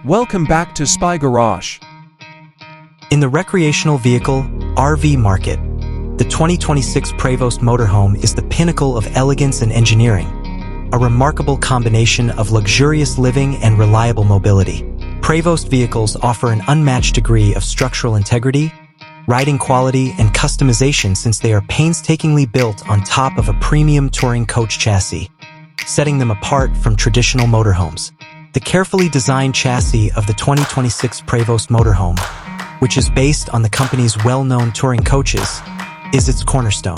Welcome back to Spy Garage. In the recreational vehicle RV market, the 2026 Prevost Motorhome is the pinnacle of elegance and engineering, a remarkable combination of luxurious living and reliable mobility. Prevost vehicles offer an unmatched degree of structural integrity, riding quality, and customization since they are painstakingly built on top of a premium touring coach chassis, setting them apart from traditional motorhomes. The carefully designed chassis of the 2026 Prevost Motorhome, which is based on the company's well-known touring coaches, is its cornerstone.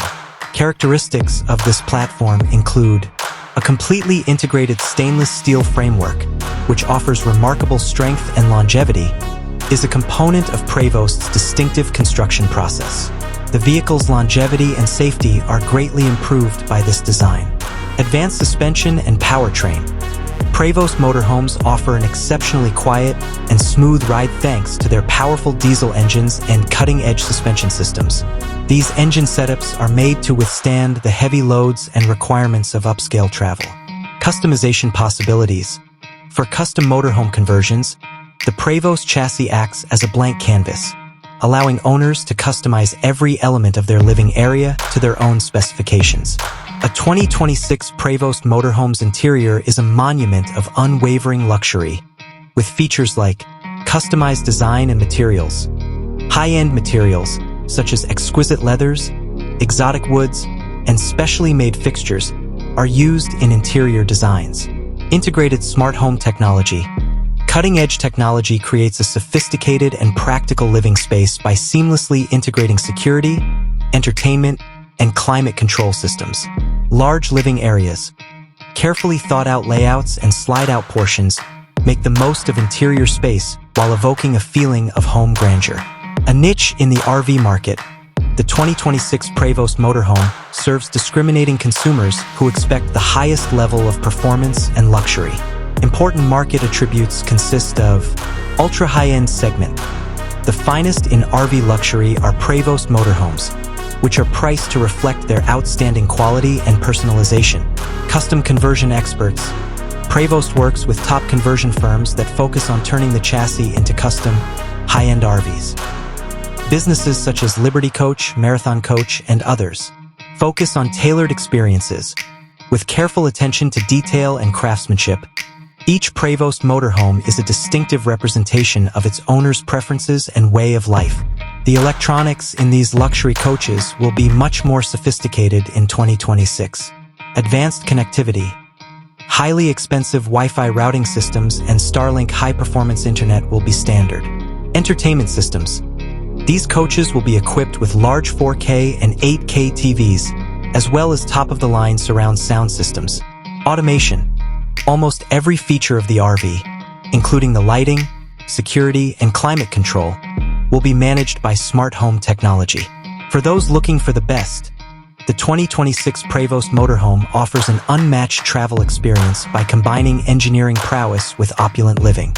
Characteristics of this platform include a completely integrated stainless steel framework, which offers remarkable strength and longevity, is a component of Prevost's distinctive construction process. The vehicle's longevity and safety are greatly improved by this design. Advanced suspension and powertrain. Prevost motorhomes offer an exceptionally quiet and smooth ride thanks to their powerful diesel engines and cutting-edge suspension systems. These engine setups are made to withstand the heavy loads and requirements of upscale travel. Customization possibilities. For custom motorhome conversions, the Prevost chassis acts as a blank canvas, allowing owners to customize every element of their living area to their own specifications. A 2026 Prevost motorhome's interior is a monument of unwavering luxury, with features like customized design and materials. High-end materials, such as exquisite leathers, exotic woods, and specially made fixtures, are used in interior designs. Integrated smart home technology. Cutting-edge technology creates a sophisticated and practical living space by seamlessly integrating security, entertainment, and climate control systems. Large living areas. Carefully thought-out layouts and slide-out portions make the most of interior space while evoking a feeling of home grandeur. A niche in the RV market, the 2026 Prevost Motorhome serves discriminating consumers who expect the highest level of performance and luxury. Important market attributes consist of ultra-high-end segment. The finest in RV luxury are Prevost motorhomes, which are priced to reflect their outstanding quality and personalization. Custom conversion experts. Prevost works with top conversion firms that focus on turning the chassis into custom, high-end RVs. Businesses such as Liberty Coach, Marathon Coach, and others focus on tailored experiences. With careful attention to detail and craftsmanship, each Prevost motorhome is a distinctive representation of its owner's preferences and way of life. The electronics in these luxury coaches will be much more sophisticated in 2026. Advanced connectivity. Highly expensive Wi-Fi routing systems and Starlink high-performance internet will be standard. Entertainment systems. These coaches will be equipped with large 4K and 8K TVs, as well as top-of-the-line surround sound systems. Automation. Almost every feature of the RV, including the lighting, security, and climate control, will be managed by smart home technology. For those looking for the best, the 2026 Prevost Motorhome offers an unmatched travel experience by combining engineering prowess with opulent living.